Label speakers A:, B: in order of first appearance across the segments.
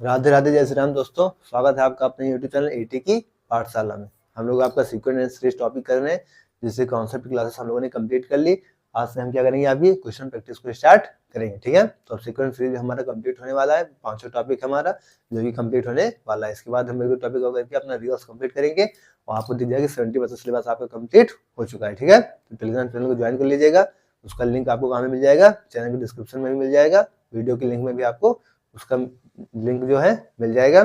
A: राधे राधे, जय श्री राम दोस्तों। स्वागत है आपका अपने यूट्यूब चैनल एटी की पाठशाला में। हम लोग आपका सीक्वेंस एंड सीरीज टॉपिक कर रहे हैं, जिससे कॉन्सेप्ट क्लासेस हम लोगों ने कंप्लीट कर ली। आज से हम क्या करेंगे, अभी क्वेश्चन प्रैक्टिस को स्टार्ट करेंगे। ठीक है, तो अब सीक्वेंस सीरीज हमारा कंप्लीट होने वाला है। 500 टॉपिक हमारा जो कि कंप्लीट होने वाला है। इसके बाद हम एक टॉपिक करके अपना रिवर्स कंप्लीट करेंगे और आपको दिख जाएगा 70% सिलेबस आपका कंप्लीट हो चुका है। ठीक है, तो टेलीग्राम चैनल को ज्वाइन कर लीजिएगा। उसका लिंक आपको कहाँ में मिल जाएगा, चैनल के डिस्क्रिप्शन में भी मिल जाएगा। वीडियो के लिंक में भी आपको उसका लिंक जो है मिल जाएगा।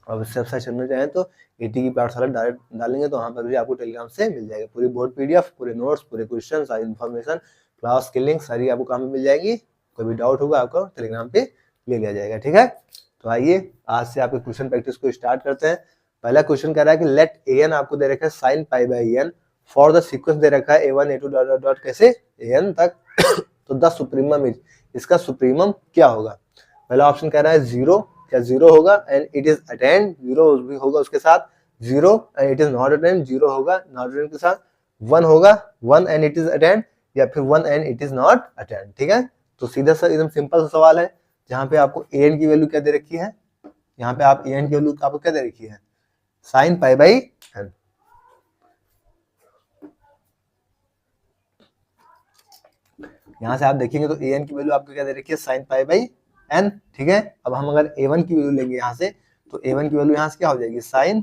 A: और उससे वेबसाइट चलना चाहें तो एटी की पाठशाला डायरेक्ट डालेंगे तो वहाँ पर भी आपको टेलीग्राम से मिल जाएगा। पूरी बोर्ड पीडीएफ, पूरे नोट्स, पूरे क्वेश्चन, सारी इन्फॉर्मेशन, क्लास की लिंक सारी आपको कहाँ पे मिल जाएगी। कोई भी डाउट होगा आपको टेलीग्राम पे ले लिया जाएगा। ठीक है, तो आइए आज से आपके क्वेश्चन प्रैक्टिस को स्टार्ट करते हैं। पहला क्वेश्चन कह रहा है कि लेट ए एन आपको दे रखा है sine pi by n for the sequence दे रखा है A1 A2 डॉट डॉट कैसे एन तक। तो द सुप्रीमम इज, इसका सुप्रीमम क्या होगा। पहला ऑप्शन कह रहा है जीरो, क्या जीरो होगा and it is attend, zero भी होगा उसके साथ। Zero and it is not attend, zero होगा नॉट अटेंड के साथ। वन होगा, one and it is attend, या फिर one and it is not attend. ठीक है, तो सीधा सा एकदम सिंपल सा सवाल है, जहाँ पे आपको ए एन की वैल्यू क्या दे रखी है। यहाँ पे आप ए एन की वैल्यू आपको क्या दे रखी है, साइन पाई बाई एन। यहाँ से आप देखेंगे तो ए एन की वैल्यू आपको क्या दे रखी है, साइन पाई बाई एन। ठीक है, अब हम अगर ए वन की वैल्यू लेंगे यहाँ से, तो ए वन की वैल्यू यहाँ से क्या हो जाएगी, साइन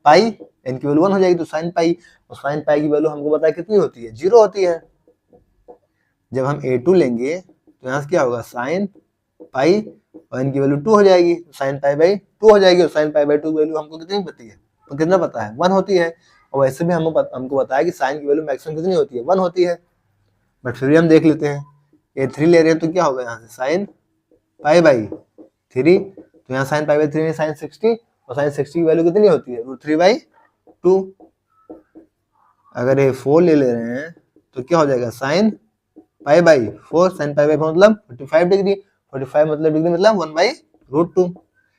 A: पाई, एन की वैल्यू 1 हो जाएगी तो साइन पाई। और साइन पाई की वैल्यू हमको पता है कितनी होती है, 0 होती है। जब हम A2 लेंगे तो यहाँ से क्या होगा, साइन पाई और एन की वैल्यू 2 हो जाएगी, साइन पाई बाई 2 हो जाएगी। और साइन पाई बाई 2 की वैल्यू हमको कितनी पता है, तो कितना पता है, 1 होती है। और वैसे भी हमको बताया कि साइन की वैल्यू मैक्सिमम कितनी होती है, 1 होती है। बट फिर भी हम देख लेते हैं, A3 ले रहे हैं तो क्या होगा, यहाँ से साइन पाई बाई 3, तो यहाँ साइन पाई बाई 3 में साइन 60, और साइन 60 की वैल्यू कितनी होती है, √3/2। अगर ये 4 ले रहे हैं तो क्या हो जाएगा, sign pi by 4, sign pi by 4 मतलब 45 डिग्री, 45 मतलब डिग्री मतलब 1/√2।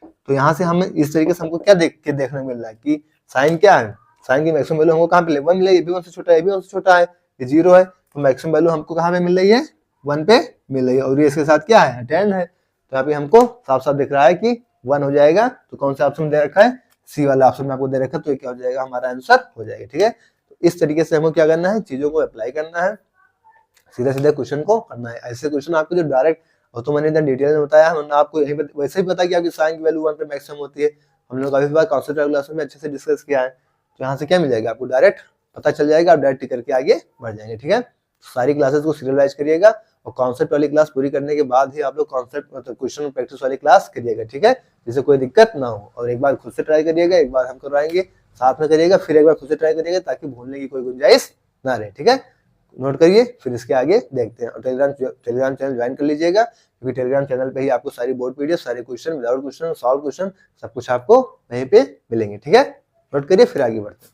A: तो यहाँ से हमें इस तरीके से हमको क्या देखने को मिल रहा है कि साइन क्या है, साइन की मैक्सिमम वैल्यू हमको कहाँ पे 1 मिलेगी, ये भी 1 से छोटा है, ये भी 1 से छोटा है, ये 0 है, तो मैक्सिमम वैल्यू हमको कहाँ पे मिल रही है, 1 पे मिल रही है। और ये इसके साथ क्या है, अटेंड है। तो यहाँ पे हमको साफ साफ दिख रहा है कि 1 हो जाएगा। तो कौन सा ऑप्शन दे रखा है, सी वाला ऑप्शन में आपको दे रखा है, तो ये क्या हो जाएगा, हमारा आंसर हो जाएगा। ठीक है, तो इस तरीके से हमको क्या करना है, चीजों को अप्लाई करना है, सीधा सीधा क्वेश्चन को करना है। ऐसे क्वेश्चन आपको जो डायरेक्ट, और तो मैंने इतना डिटेल में बताया, हमने आपको यही वैसे ही पता किया कि साइन की वैल्यू 1 पे मैक्सिमम होती है। हम लोग काफी बार कॉन्सेप्ट क्लास में अच्छे से डिस्कस किया है। तो यहाँ से क्या मिल जाएगा, आपको डायरेक्ट पता चल जाएगा, आप डायरेक्ट करके आगे बढ़ जाएंगे। ठीक है, सारी क्लासेस को सीरियलाइज करिएगा और कॉन्सेप्ट वाली क्लास पूरी करने के बाद ही आप लोग कॉन्सेप्ट मतलब क्वेश्चन प्रैक्टिस वाली क्लास करिएगा। ठीक है, जिससे कोई दिक्कत ना हो। और एक बार खुद से ट्राई करिएगा, एक बार हम करवाएंगे साथ में करिएगा, फिर एक बार खुद से ट्राई करिएगा, ताकि भूलने की कोई गुंजाइश ना रहे। ठीक है, नोट करिए, फिर इसके आगे देखते हैं। और टेलीग्राम चैनल ज्वाइन कर लीजिएगा, क्योंकि टेलीग्राम चैनल पे ही आपको सारी बोर्ड पीडीएफ, सारे question, without question, solve question, सब कुछ आपको वहीं पे मिलेंगे। ठीक है, नोट करिए, फिर आगे बढ़ते हैं।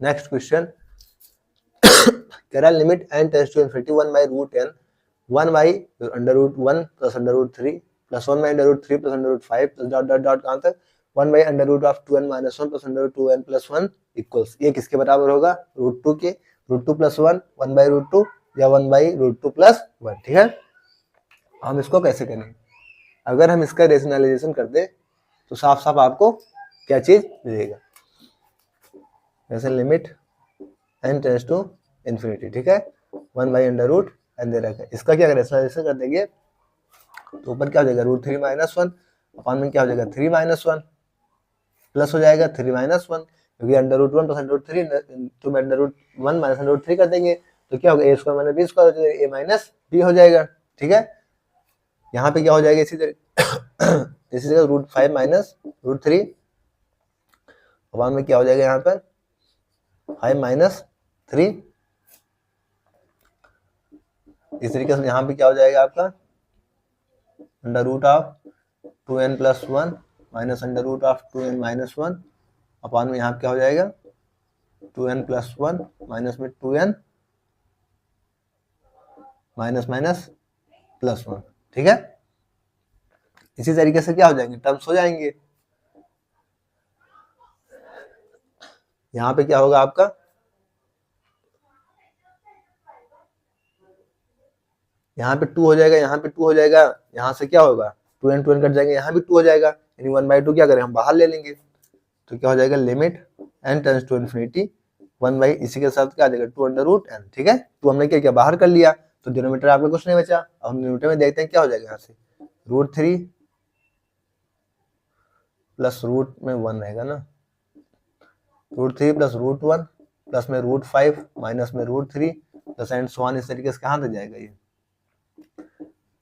A: नेक्स्ट क्वेश्चन कह रहा है limit n tends to infinity 1/√n 1/√1 plus √3 plus 1/√3 plus √5 plus dot dot dot कहां तक 1/√2n - 1 प्लस √2n + 1 इक्वल्स, ये किसके बराबर होगा, √2 के, √2 + 1 1/√2 या 1/√2 + 1। ठीक है, हम इसको कैसे करेंगे, अगर हम इसका रेशनलाइजेशन कर दे तो साफ साफ आपको क्या चीज मिलेगा, जैसे limit n tends to infinity. ठीक है, 1 बाई अंडर रूट एन दे रखा है। इसका क्या करें, ऐसे कर देंगे तो ऊपर क्या हो जाएगा रूट 3 माइनस 1 अपान में क्या हो जाएगा 3 माइनस 1 प्लस हो जाएगा 3 माइनस 1, क्योंकि under root 1 plus under root 3 तो under root 1 minus under root 3 कर देंगे तो क्या होगा A square minus B square हो जाएगा, ए माइनस बी हो जाएगा। ठीक है, यहाँ पे क्या हो जाएगा इसी तरह रूट 5 माइनस रूट 3 अपान में क्या हो जाएगा यहाँ पर 5 माइनस 3। इस तरीके से यहाँ पे क्या हो जाएगा आपका under root of 2n plus 1 minus under root of 2n minus 1 upon में यहाँ क्या हो जाएगा 2n प्लस 1 माइनस में 2n माइनस माइनस प्लस 1। ठीक है, इसी तरीके से क्या हो जाएंगे टर्म्स हो जाएंगे। यहाँ पे क्या होगा आपका यहाँ पे 2 हो जाएगा, यहाँ पे 2 हो जाएगा, यहाँ से क्या होगा 2n कट जाएंगे, यहाँ भी 2 हो जाएगा, यानी 1/2 क्या करें हम बाहर ले लेंगे तो क्या हो जाएगा limit n tends to infinity 1 by इसी के साथ क्या आ जाएगा 2 अंडर रूट n। ठीक है, तो हमने क्या किया बाहर कर लिया तो डिनोमिनेटर आपका कुछ नहीं बचा। अब हम डिनोमिनेटर में देखते हैं क्या हो जाएगा, यहाँ से रूट 3 प्लस रूट में 1 रहेगा ना, रूट 3 प्लस रूट 1 प्लस में रूट 5 माइनस में root 3 plus and so on, इस तरीके से कहाँ तक जाएगा ये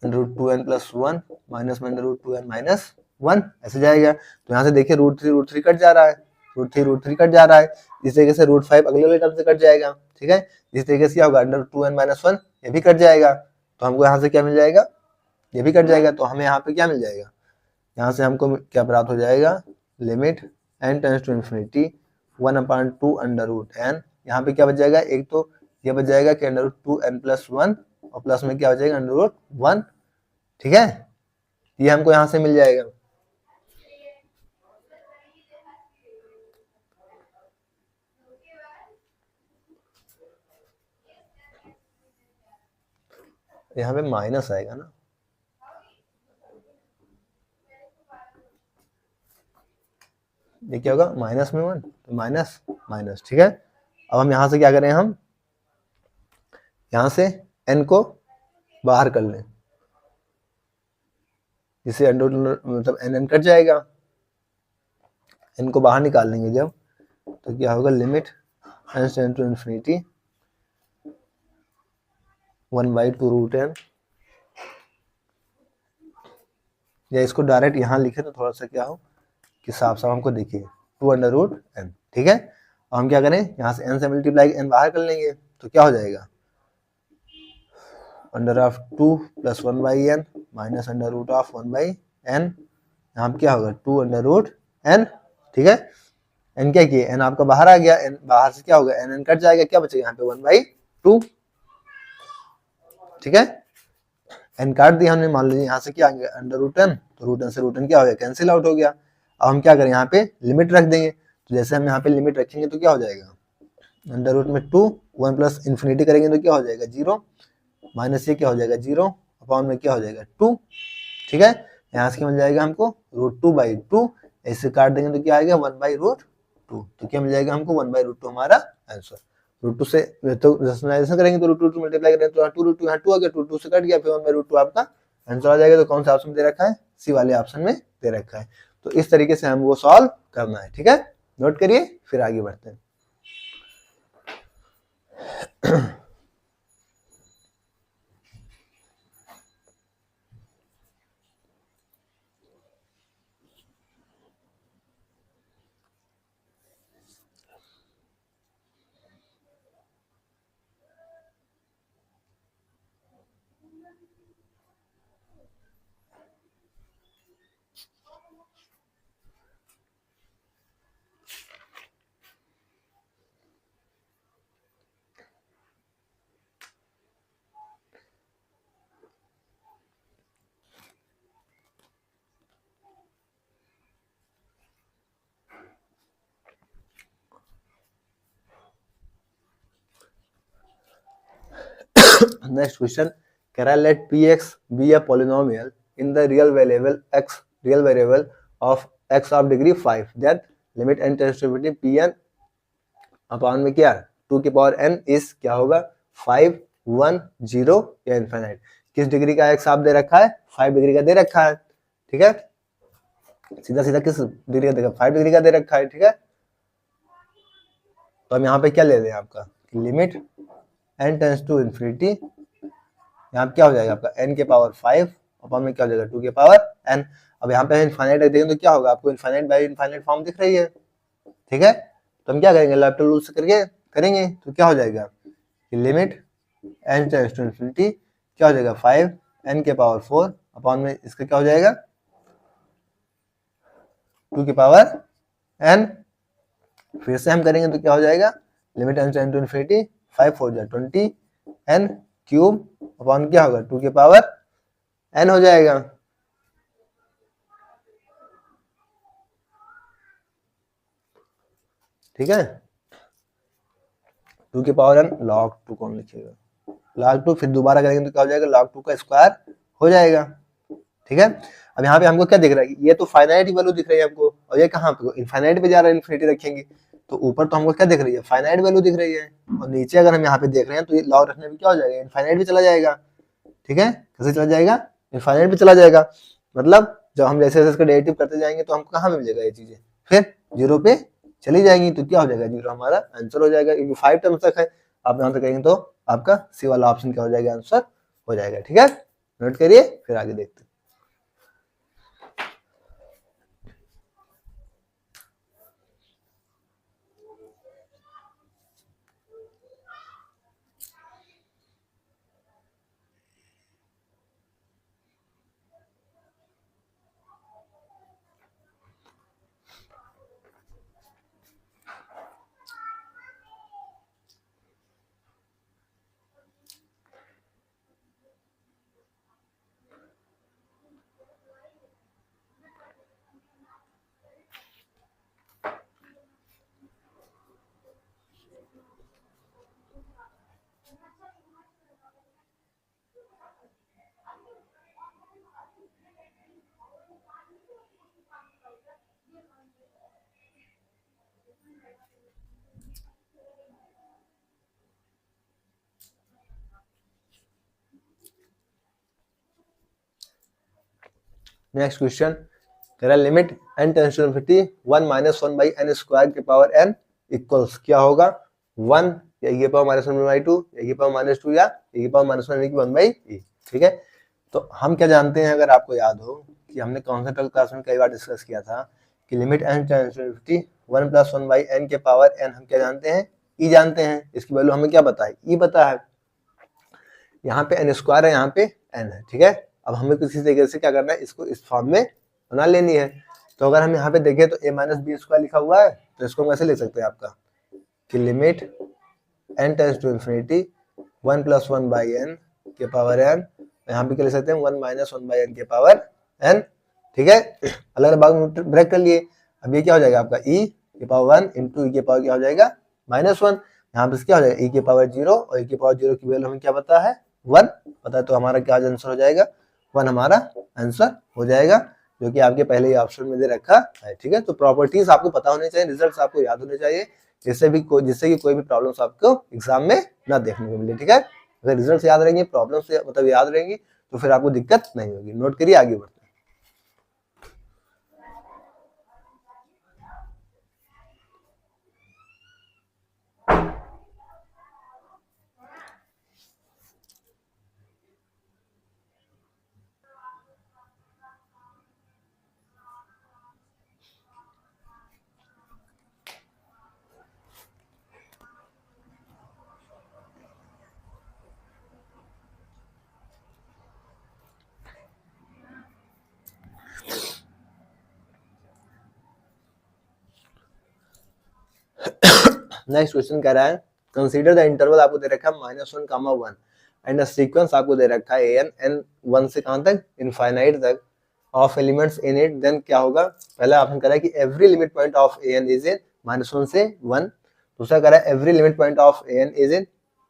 A: रूट 2n प्लस 1 माइनस में रूट 2n माइनस 1 ऐसे जाएगा। तो यहाँ से देखिए रूट 3 कट जा रहा है, रूट 3 कट जा रहा है, इस तरीके से रूट 5 अगले वाले टर्म से कट जाएगा। ठीक है, इस तरीके से क्या होगा अंडर 2n माइनस 1 ये भी कट जाएगा, तो हमको यहाँ से क्या मिल जाएगा ये भी कट जाएगा, तो हमें यहाँ पे क्या मिल जाएगा, यहाँ से हमको क्या प्राप्त हो जाएगा limit n tends to infinity 1/2 under root n। यहाँ पे क्या बच जाएगा, एक तो ये बच जाएगा कि अंडर रूट 2n प्लस 1 और प्लस में क्या हो जाएगा अंडर रूट 1। ठीक है, ये हमको यहाँ से मिल जाएगा। यहाँ पे माइनस आएगा ना, ये क्या होगा माइनस में 1 तो माइनस माइनस। ठीक है, अब हम यहाँ से क्या करें, हम यहाँ से n को बाहर कर लें, जिससे अंडर मतलब n कट जाएगा, n को बाहर निकाल लेंगे जब तो क्या होगा limit n tends to infinity 1/2 root n, या इसको डायरेक्ट यहाँ लिखे तो थोड़ा सा क्या हो कि साफ साफ हमको देखिए 2 अंडर रूट n। ठीक है, अब हम क्या करें यहाँ से n से मल्टीप्लाई n बाहर कर लेंगे तो क्या हो जाएगा under of 2 plus 1 by n minus under root of 1 by n, यहाँ पे क्या होगा 2 अंडर रूट n। ठीक है, n क्या किए n आपका बाहर आ गया, n बाहर से क्या होगा n कट जाएगा, क्या बचेगा यहाँ पे 1/2। ठीक है, n काट दिया हमने, मान लीजिए यहाँ से क्या आ गया अंडर रूट n, तो रूट n से रूट n क्या हो गया कैंसिल आउट हो गया। अब हम क्या करें यहाँ पे लिमिट रख देंगे, तो जैसे हम यहाँ पे लिमिट रखेंगे तो क्या हो जाएगा अंडर रूट में 2 1 प्लस इन्फिनिटी करेंगे तो क्या हो जाएगा 0 माइनस ये क्या हो जाएगा 0 अपॉन में क्या हो जाएगा 2। ठीक है, यहाँ से क्या मिल जाएगा हमको रूट 2/2, ऐसे काट देंगे तो क्या आएगा 1/√2, तो क्या मिल जाएगा हमको 1/√2 हमारा आंसर। रूट 2 से तो रेशनलाइजेशन करेंगे तो रूट 2 मल्टीप्लाई करेंगे तो 2√2 यहाँ 2 आ गया, 2 से कट गया, फिर 1/√2 आपका आंसर आ जाएगा। तो कौन सा ऑप्शन दे रखा है, सी वाले ऑप्शन में दे रखा है। तो इस तरीके से हम वो सॉल्व करना है। ठीक है, नोट करिए फिर आगे बढ़ते हैं। Next question, can I let px be a polynomial in the real variable of x of degree 5, then limit n tends to infinity pn upon में क्या 2 की पावर n इस क्या होगा 5 1, 0 या इनफाइनाइट। किस डिग्री का एक्स आप दे रखा है? 5 डिग्री का दे रखा है, ठीक है। सीधा सीधा किस डिग्री का देखा? 5 डिग्री का दे रखा है, ठीक है। तो हम यहाँ पे क्या ले रहे हैं आपका limit n tends to infinity, यहाँ पे क्या हो जाएगा आपका n के पावर 5 अपॉन में क्या हो जाएगा 2 के पावर n। अब यहाँ पे इनफाइनाइट रख देंगे तो क्या होगा? आपको इनफाइनाइट बाई इनफाइनाइट फॉर्म दिख रही है, ठीक है। तो हम क्या करेंगे? लैपटॉप रूल से करके करेंगे तो क्या हो जाएगा कि limit n tends to infinity क्या हो जाएगा 5 n के पावर 4 अपॉन में इसका क्या हो जाएगा 2 के पावर n। फिर से हम करेंगे तो क्या हो जाएगा limit n tends to infinity 5 4 जा 20 n क्यूब अपॉन क्या होगा 2 के पावर n हो जाएगा, ठीक है। 2 के पावर n log 2 कौन लिखेगा? log 2 फिर दोबारा करेंगे तो क्या हो जाएगा log 2 का स्क्वायर हो जाएगा, ठीक है। अब यहाँ पे हमको क्या दिख रहा है? ये तो फाइनाइट वैल्यू दिख रही है हमको, और ये कहाँ पे इनफाइनाइट पे जा रहा है, इन्फिनिटी रखेंगे तो ऊपर तो हमको क्या दिख रही है? फाइनाइट वैल्यू दिख रही है, और नीचे अगर हम यहाँ पे देख रहे हैं तो ये लॉग रखने में क्या हो जाएगा? इनफाइनाइट भी चला जाएगा, ठीक है। कैसे चला जाएगा? इनफाइनाइट भी चला जाएगा। मतलब जब हम जैसे जैसे इसका डेरिवेटिव करते जाएंगे तो हमको कहाँ में मिलेगा ये चीजें? फिर 0 पे चली जाएंगी, तो क्या हो जाएगा 0 हमारा आंसर हो जाएगा, क्योंकि 5 टर्म्स तक है। आप यहाँ तक करेंगे तो आपका सी वाला ऑप्शन क्या हो जाएगा? आंसर हो जाएगा, ठीक है। नोट करिए, फिर आगे देखते हैं। नेक्स्ट क्वेश्चन कह रहा है limit n tends to infinity 1 minus 1 by n square के पावर n इक्वल्स क्या होगा 1 या e के पावर माइनस 1 बाई 2 या e के पावर माइनस 2 या e के पावर माइनस 1 बाई e, ठीक है। तो हम क्या जानते हैं, अगर आपको याद हो कि हमने कॉन्सेप्ट क्लास में कई बार डिस्कस किया था कि limit n tends to infinity 1 plus 1 by n के पावर n हम क्या जानते हैं? e जानते हैं। इसकी वैल्यू हमें क्या पता है? e पता है। यहाँ पे n स्क्वायर है, यहाँ पे n है, ठीक है। अब हमें किसी तरीके से क्या करना है? इसको इस फॉर्म में बना लेनी है। तो अगर हम यहाँ पे देखें तो a माइनस बी स्क्वायर लिखा हुआ है, तो इसको हम ऐसे लिख सकते हैं आपका कि limit n tends to infinity 1 plus 1 by n के पावर n, यहाँ पे क्या लिख सकते हैं 1 माइनस 1 बाई n के पावर n, ठीक है। अलग भाग में ब्रेक कर लिए। अब ये क्या हो जाएगा आपका e के पावर 1 इंटू e के पावर क्या हो जाएगा -1। यहाँ पे क्या हो जाएगा e के पावर 0, और e के पावर 0 की वैल्यू हमें क्या पता है? 1 पता है। तो हमारा क्या आंसर हो जाएगा? 1 हमारा आंसर हो जाएगा, जो कि आपके पहले ही ऑप्शन में दे रखा है, ठीक है। तो प्रॉपर्टीज आपको पता होने चाहिए, रिजल्ट्स आपको याद होने चाहिए, जिससे कि कोई भी प्रॉब्लम्स आपको एग्जाम में ना देखने को मिले, ठीक है। अगर रिजल्ट्स याद रहेंगे, प्रॉब्लम्स मतलब याद रहेंगी, तो फिर आपको दिक्कत नहीं होगी। नोट करिए, आगे बढ़ते हैं। नेक्स्ट क्वेश्चन कह रहा है कंसीडर द इंटरवल आपको दे रखा है -1, 1 एंड द सीक्वेंस आपको दे रखा है an 1 से कहां तक? इनफाइनाइट तक of elements in it. Then क्या होगा? पहला ऑप्शन कह रहा है कि every limit point of an is in -1 से 1। दूसरा कह रहा है every limit point of an is in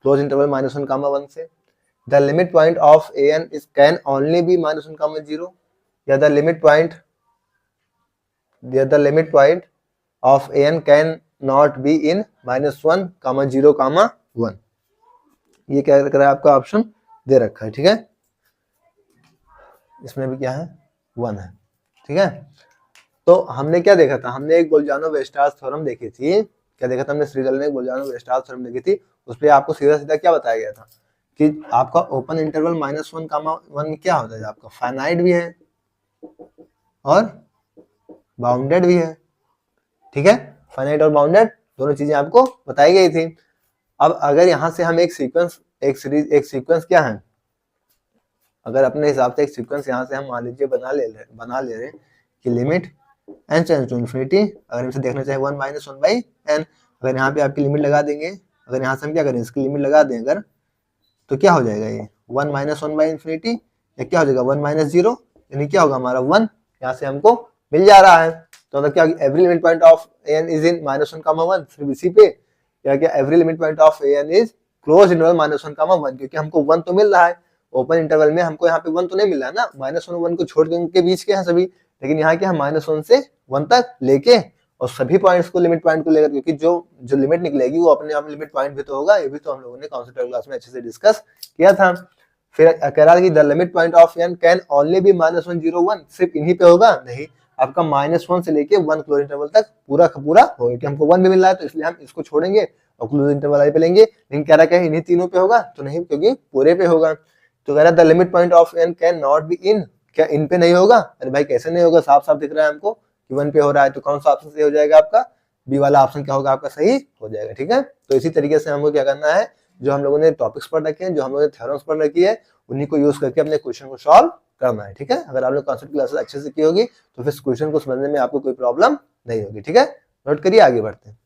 A: closed interval -1, 1 से। The limit point of an is can only be -1, 0, या the limit point of an can not be in -1, 0, 1। ये क्या कर रहा है आपका ऑप्शन दे रखा है, ठीक है। इसमें भी क्या है 1 है, ठीक है। तो हमने क्या देखा था, हमने एक बोल्जानो-वेस्टार्स थ्योरम देखी थी। क्या देखा था हमने, श्रीधर ने एक बोल्जानो-वेस्टार्स थ्योरम देखी थी। उसपे आपको सीधा सीधा क्या बताया गया था कि आपका ओपन इंटरवल -1, 1 में क्या होता है, आपका फाइनाइट भी है और बाउंडेड भी है, ठीक है। फाइनाइट और बाउंडेड दोनों चीजें आपको बताई गई थी। अब अगर यहां से हम एक सीक्वेंस क्या है, अगर अपने हिसाब से एक सीक्वेंस यहाँ से हम मान लीजिए बना ले रहे हैं कि limit n tends to infinity, अगर इसे देखना चाहे 1 - 1/n, अगर यहाँ पे आपकी लिमिट लगा देंगे, अगर यहाँ से हम क्या करें इसकी लिमिट लगा दें अगर, तो क्या हो जाएगा ये 1 - 1/infinity, या क्या हो जाएगा 1 - 0, यानी क्या होगा हमारा 1 यहाँ से हमको मिल जा रहा है। तो मतलब क्या every limit point of an is in -1, 1, सिर्फ इसी पे, या क्या every limit point of an is close interval -1, 1, क्योंकि हमको 1 तो मिल रहा है ओपन इंटरवल में, हमको यहाँ पे 1 तो नहीं मिल रहा है ना, -1 और 1 को छोड़ के उनके बीच के हैं सभी, लेकिन यहाँ क्या है -1 से 1 तक लेके और सभी पॉइंट्स को लिमिट पॉइंट को लेकर, क्योंकि जो लिमिट निकलेगी वो अपने आप लिमिट पॉइंट भी तो होगा, ये भी तो हम लोगों ने कॉन्सेप्ट क्लास में अच्छे से डिस्कस किया था। फिर कह रहा है कि the limit point of n can only be -1, 0, 1, सिर्फ इन्हीं पे होगा, नहीं आपका -1 से लेके 1 क्लोज इंटरवल तक पूरा का पूरा होगा, क्योंकि हमको 1 भी मिल रहा है तो इसलिए हम इसको छोड़ेंगे और क्लोज इंटरवल वाले पे लेंगे। लेकिन कह रहा है इन्हीं तीनों पे होगा, तो नहीं, क्योंकि पूरे पे होगा। तो कह रहा है the limit point of n can not be इन, क्या इन पे नहीं होगा? अरे भाई कैसे नहीं होगा, साफ साफ दिख रहा है हमको कि 1 पे हो रहा है, तो कौन सा ऑप्शन सही हो जाएगा आपका, बी वाला ऑप्शन क्या होगा आपका सही हो जाएगा, ठीक है। तो इसी तरीके से हमको क्या करना है, जो हम लोगों ने टॉपिक्स पढ़ रखे हैं, जो हम लोगों ने थ्योरम्स पढ़ रखी है, उन्हीं को यूज करके अपने क्वेश्चन को सॉल्व करना है, ठीक है। अगर आप लोग कॉन्सेप्ट क्लासेस अच्छे से की होगी तो फिर क्वेश्चन को समझने में आपको कोई प्रॉब्लम नहीं होगी, ठीक है। नोट करिए, आगे बढ़ते हैं।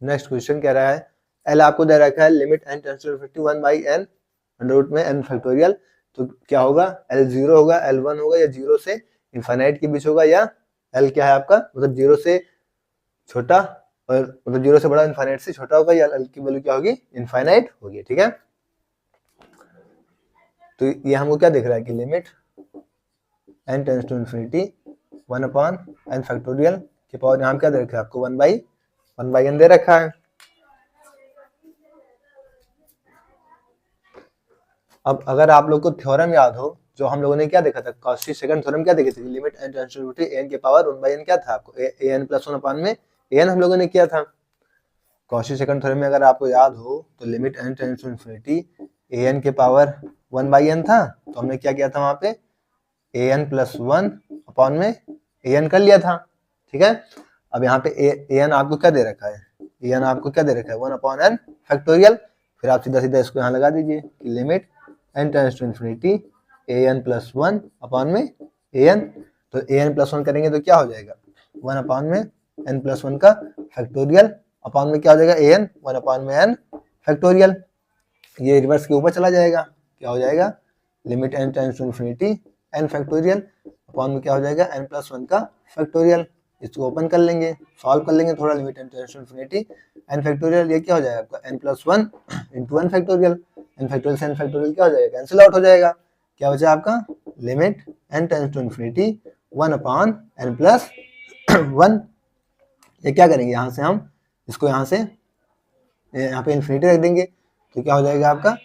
A: नेक्स्ट क्वेश्चन कह रहा है एल आपको दे रखा है, limit n tends to 51/n under root में n फैक्टोरियल, तो क्या होगा l 0 होगा, l 1 होगा, या 0 से इनफाइनाइट के बीच होगा, या l क्या है आपका मतलब 0 से छोटा और मतलब 0 से बड़ा इनफाइनाइट से छोटा होगा, या l की वैल्यू क्या होगी इनफाइनाइट होगी, ठीक है। तो ये हमको क्या दिख रहा है कि limit n tends to infinity 1/n factorial के पावर यहाँ क्या दे रखा है आपको 1/n दे रखा है। अब अगर आप लोग को थ्योरम याद हो, जो हम लोगों ने क्या देखा था, कॉची सेकंड थ्योरम क्या देखी थी, limit n tends to infinity an के पावर 1/n क्या था आपको an + 1 में an हम लोगों ने किया था। कॉची सेकंड थ्योरम में अगर आपको याद हो तो limit n tends to infinity an के पावर 1/n था, तो हमने क्या किया था वहां पे an + 1 में an कर लिया था, ठीक है। अब यहाँ पे an आपको क्या दे रखा है, an आपको क्या दे रखा है 1/n फैक्टोरियल, फिर आप सीधा सीधा इसको यहाँ लगा दीजिए कि limit n tends to infinity an + 1 में an, तो an + 1 करेंगे तो क्या हो जाएगा 1 में n + 1 का फैक्टोरियल अपॉन में क्या हो जाएगा an 1 में n फैक्टोरियल, ये रिवर्स के ऊपर चला जाएगा, क्या हो जाएगा limit n tends to infinity n factorial upon में क्या हो जाएगा n + 1 का फैक्टोरियल। इसको ओपन कर लेंगे, सॉल्व कर लेंगे थोड़ा, limit n tends to infinity n factorial, ये क्या हो जाएगा आपका n + 1 × n factorial, n factorial से n फैक्टोरियल क्या हो जाएगा कैंसिल आउट हो जाएगा, क्या बचा आपका limit n tends to infinity 1/n + 1। ये क्या करेंगे यहाँ से हम इसको यहाँ से यहाँ पे इन्फिनिटी रख देंगे, तो क्या हो जाएगा आपका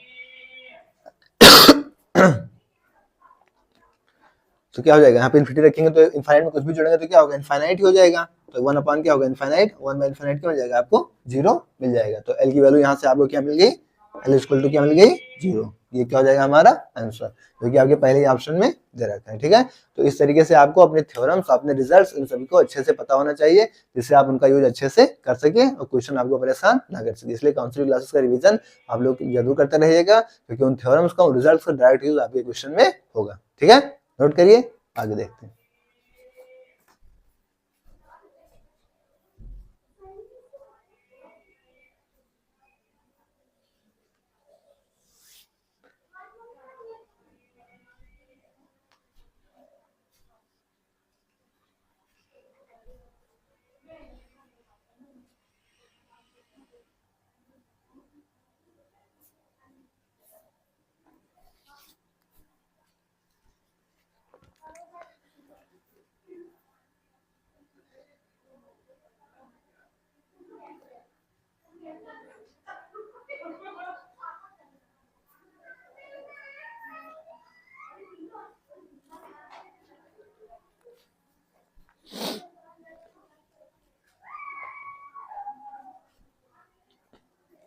A: तो क्या हो जाएगा यहाँ पे इन्फिनिटी रखेंगे तो इनफाइनाइट में कुछ भी जोड़ेंगे तो क्या होगा इनफाइनाइट ही हो जाएगा, तो 1/n क्या होगा इनफाइनाइट, 1/इनफाइनाइट क्या हो जाएगा आपको 0 मिल जाएगा। तो l की वैल्यू यहाँ से आपको क्या मिल गई L इक्वल टू क्या मिल गई 0। ये क्या हो जाएगा हमारा आंसर, क्योंकि आपके पहले ही ऑप्शन में दे रखा है। ठीक है, तो इस तरीके से आपको अपने थ्योरम्स, अपने रिजल्ट्स, इन सभी को अच्छे से पता होना चाहिए, जिससे आप उनका यूज अच्छे से कर सके और क्वेश्चन आपको परेशान ना कर सके। इसलिए काउंसलिंग क्लासेस का रिवीजन आप लोग जरूर करते रहिएगा, क्योंकि उन थ्योरम्स का, उन रिजल्ट्स का डायरेक्ट यूज आपके क्वेश्चन में होगा। ठीक है, नोट करिए, आगे देखते हैं।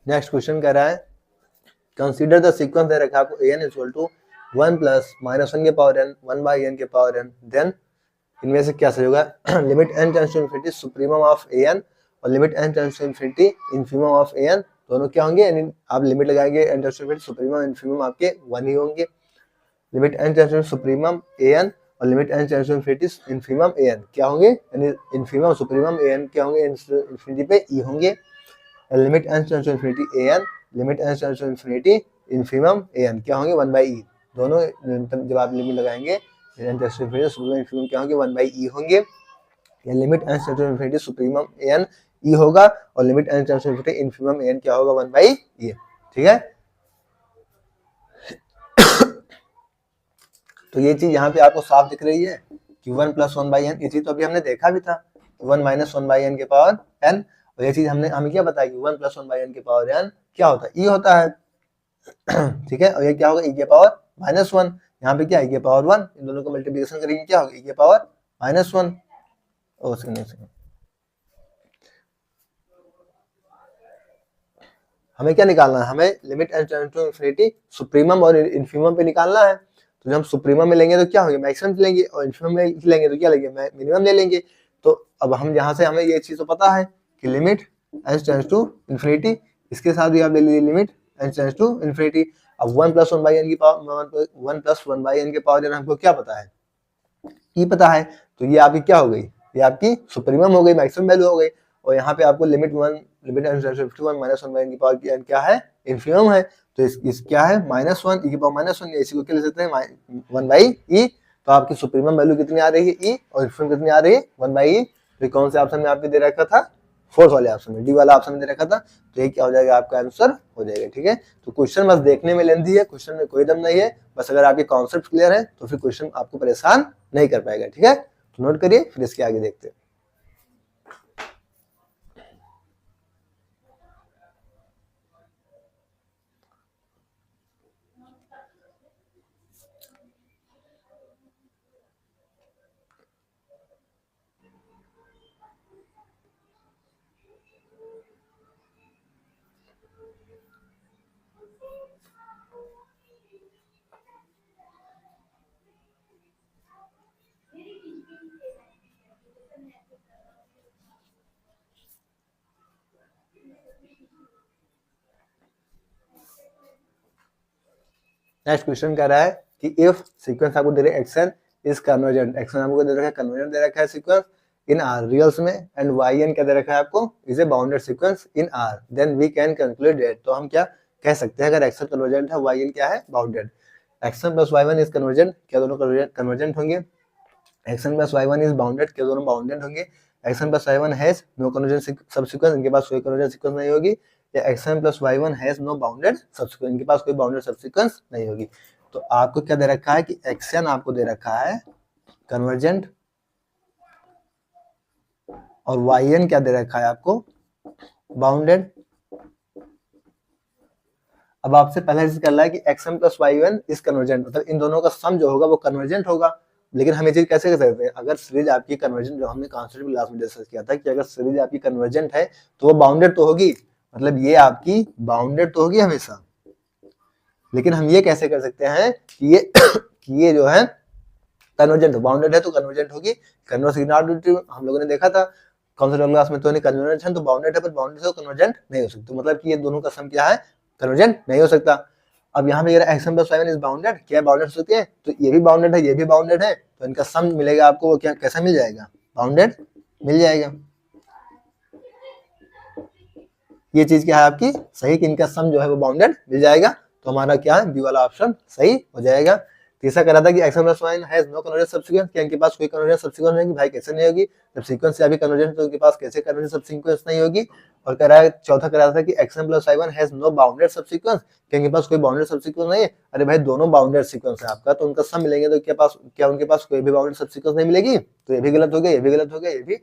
A: नेक्स्ट क्वेश्चन कह रहा है, कंसीडर द सीक्वेंस दे रखा है आपको an इक्वल टू 1 प्लस -1 के पावर n 1 बाई n के पावर n, देन इनमें से क्या सही होगा। Limit n tends to infinity supremum of an और limit n tends to infinity infimum of an, दोनों क्या होंगे, यानी आप लिमिट लगाएंगे n tends to infinity supremum infimum आपके 1 ही होंगे। Limit n tends to supremum an और limit n tends to infinity infimum an क्या होंगे, यानी इन्फीमम सुप्रीमम an क्या होंगे, इंफिनिटी पे e होंगे। Limit n tends to infinity an, limit n tends to infinity infimum an क्या होंगे 1 बाई e, दोनों जब आप लिमिट लगाएंगे n tends to infinity supremum infimum क्या होंगे 1 बाई e होंगे। या limit n tends to infinity supremum an e होगा और limit n tends to infinity infimum an क्या होगा 1 बाई e। ठीक है, तो ये चीज यहाँ पे आपको साफ दिख रही है कि 1 प्लस 1 बाई n, ये चीज तो अभी हमने देखा भी था 1 माइनस 1 बाई n के पावर n, और ये चीज हमें क्या बताया कि 1 प्लस 1 बाई n के पावर n क्या होता है, e होता है। ठीक है, और ये क्या होगा e के पावर -1, यहाँ पे क्या e के पावर 1, इन दोनों को मल्टीप्लिकेशन करेंगे क्या होगा e के पावर -1। हमें क्या निकालना है, हमें limit n tends to infinity supremum और इन्फीमम पे निकालना है। तो जब हम सुप्रीमम में लेंगे तो क्या होंगे, मैक्सिमम लेंगे, और इन्फीमम में लेंगे तो क्या लेंगे, मिनिमम ले लेंगे। तो अब हम यहाँ से हमें ये चीज तो पता है कि limit n tends to infinity, इसके साथ भी आप ले लीजिए limit n tends to infinity. अब 1 प्लस 1 बाई n की पावर 1 प्लस 1 बाई n के पावर हमको क्या पता है, e पता है, तो ये आपकी क्या हो गई, ये आपकी सुप्रीमम हो गई, मैक्सिमम वैल्यू हो गई। और यहाँ पे आपको limit n tends to 51 minus 1 by n की पावर n क्या है, इन्फीमम है, तो इस क्या है -1 e की पावर -1, इसी को क्या ले सकते हैं 1 बाई e। तो आपकी सुप्रीमम वैल्यू कितनी आ रही है e, और इन्फीमम कितनी आ रही है 1 बाई e। तो कौन से ऑप्शन में आपको दे रखा था, फोर्थ वाले ऑप्शन में, डी वाला ऑप्शन में दे रखा था, तो ये क्या हो जाएगा आपका आंसर हो जाएगा। ठीक है, तो क्वेश्चन बस देखने में लेंथी है, क्वेश्चन में कोई दम नहीं है, बस अगर आपके कॉन्सेप्ट क्लियर है तो फिर क्वेश्चन आपको परेशान नहीं कर पाएगा। ठीक है, तो नोट करिए, फिर इसके आगे देखते हैं। नेक्स्ट क्वेश्चन कह रहा है कि इफ सीक्वेंस आपको दे रहा है एक्शन इज कन्वर्जेंट, एक्शन आपको दे रखा है कन्वर्जेंट दे रखा है सीक्वेंस इन आर रियल्स में, एंड वाई एन क्या दे रखा है आपको is a bounded sequence in R, then we can conclude that. तो हम क्या कह सकते हैं, अगर एक्शन कन्वर्जेंट है वाई एन क्या है bounded, x n plus y one is convergent क्या दोनों कन्वर्जेंट होंगे, x n plus y one is bounded क्या दोनों बाउंडेड होंगे, x n plus y one has no convergent subsequence, इनके पास कोई कन्वर्जेंट सीक्वेंस नहीं होगी, या x n plus y one has no bounded subsequence, इनके पास कोई बाउंडेड सबसीक्वेंस नहीं होगी। तो आपको क्या दे रखा है कि एक्शन आपको दे रखा है कन्वर्जेंट, और वाई एन क्या दे रखा है आपको बाउंडेड। अब आपसे पहले चीज कर रहा है कि x n plus y one is convergent, मतलब इन दोनों का सम जो होगा वो कन्वर्जेंट होगा। लेकिन हम ये चीज कैसे कर सकते हैं, अगर सीरीज आपकी कन्वर्जेंट, जो हमने कॉन्सेप्ट क्लास में डिस्कस किया था कि अगर सीरीज आपकी कन्वर्जेंट है तो वो बाउंडेड तो होगी, मतलब ये आपकी बाउंडेड तो होगी हमेशा। लेकिन हम ये कैसे कर सकते हैं कि ये जो है कन्वर्जेंट, बाउंडेड है तो कन्वर्जेंट होगी, कन्वर्स हम लोगों ने देखा था कॉन्सेप्ट क्लास में, तो कन्वर्जेंट है तो बाउंडेड है, पर बाउंडेड से कन्वर्जेंट नहीं हो सकती, तो मतलब कि ये दोनों का सम क्या है, कन्वर्जेंट नहीं हो सकता। अब यहाँ पे x1 + y1 इज बाउंडेड, क्या बाउंडेड हो सकती है, तो ये भी बाउंडेड है, ये भी बाउंडेड है, तो इनका सम मिलेगा आपको, वो क्या कैसा मिल जाएगा, बाउंडेड मिल जाएगा। ये चीज क्या है आपकी सही कि इनका सम जो है वो बाउंडेड मिल जाएगा, तो हमारा क्या है बी वाला ऑप्शन सही हो जाएगा। तीसरा करा था कि x1 + y1 has no convergent subsequence, क्या इनके पास कोई कन्वर्जेंट सबसीक्वेंस नहीं, भाई कैसे नहीं होगी, जब सीक्वेंस से अभी कन्वर्जेंट तो इनके पास कैसे कन्वर्जेंट सबसीक्वेंस नहीं होगी। और करा चौथा करा था कि x1 + y1 has no bounded subsequence, क्या इनके पास कोई बाउंडेड सबसीक्वेंस नहीं है, अरे भाई दोनों बाउंडेड सीक्वेंस है आपका, तो उनका सम मिलेंगे, तो क्या उनके पास कोई भी बाउंडेड सबसीक्वेंस नहीं मिलेगी, तो ये भी गलत हो गया, ये भी गलत हो गया, ये भी,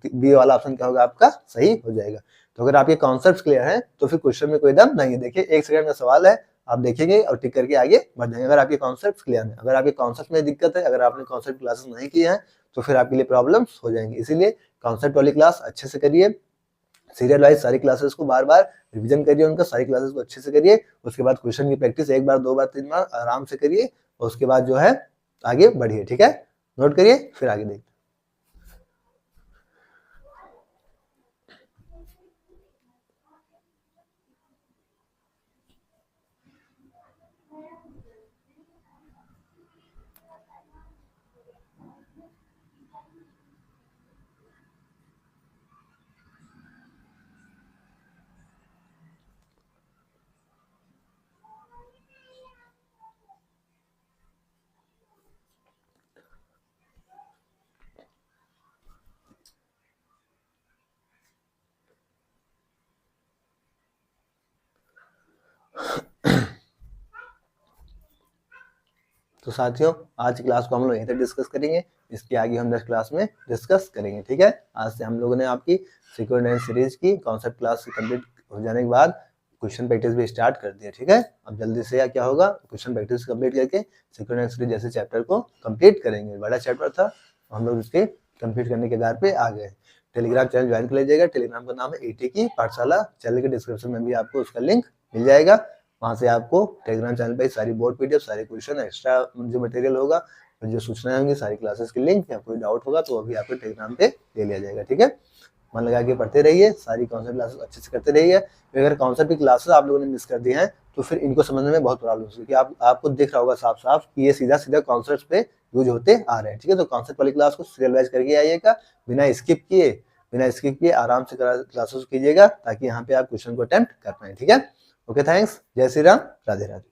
A: बी वाला ऑप्शन क्या होगा आपका सही हो जाएगा। तो अगर आपके कॉन्सेप्ट क्लियर है तो फिर क्वेश्चन में कोई दम नहीं है। देखिए 1 सेकंड का सवाल है, आप देखेंगे और टिक करके आगे बढ़ जाएंगे अगर आपके कॉन्सेप्ट क्लियर है। अगर आपके कॉन्सेप्ट में दिक्कत है, अगर आपने कॉन्सेप्ट क्लासेस नहीं किए हैं तो फिर आपके लिए प्रॉब्लम्स हो जाएंगी, इसीलिए कॉन्सेप्ट वाली क्लास अच्छे से करिए, सीरियल वाइज सारी क्लासेस को बार बार रिवीजन करिए, उनका सारी क्लासेस को अच्छे से करिए, उसके बाद क्वेश्चन की प्रैक्टिस 1 बार 2 बार 3 बार आराम से करिए, और उसके बाद जो है आगे बढ़िए, ठीक है, नोट करिए, फिर आगे देखिए। तो साथियों आज की क्लास को हम लोग यहीं तक डिस्कस करेंगे, इसके आगे हम नेक्स्ट क्लास में डिस्कस करेंगे, ठीक है। आज से हम लोगों ने आपकी सीक्वेंस सीरीज की कॉन्सेप्ट क्लास कंप्लीट हो जाने के बाद क्वेश्चन प्रैक्टिस भी स्टार्ट कर दिया, ठीक है। अब जल्दी से क्या होगा, क्वेश्चन प्रैक्टिस कंप्लीट करके सीक्वेंस सीरीज जैसे चैप्टर को कंप्लीट करेंगे। बड़ा चैप्टर था, हम लोग इसके कंप्लीट करने के आधार पे आ गए। टेलीग्राम चैनल ज्वाइन कर लीजिएगा, टेलीग्राम का नाम है एटी की पाठशाला, चैनल के डिस्क्रिप्शन में भी आपको उसका लिंक मिल जाएगा, वहां से आपको टेलीग्राम चैनल पे सारी बोर्ड पीडीएफ, सारे क्वेश्चन, एक्स्ट्रा जो मटेरियल होगा, जो सूचनाएं होंगी, सारी क्लासेस की लिंक, या कोई डाउट होगा तो अभी आपको टेलीग्राम पे ले लिया जाएगा, ठीक है। मन लगा के पढ़ते रहिए, सारी कॉन्सेप्ट क्लासेस अच्छे से करते रहिए। अगर कॉन्सेप्ट की क्लासेस आप लोगों ने मिस कर दी हैं तो फिर इनको समझने में बहुत प्रॉब्लम होगी, क्योंकि आपको दिख रहा होगा साफ साफ कि ये सीधा सीधा कॉन्सेप्ट पे यूज होते आ रहे हैं, ठीक है। तो कॉन्सेप्ट वाली क्लास को सीरियल वाइज करके आइएगा, बिना स्किप किए आराम से क्लासेस कीजिएगा, ताकि यहाँ पे आप क्वेश्चन को अटेम्प्ट कर पाए, ठीक है। ओके, थैंक्स, जय श्री राम, राधे राधे।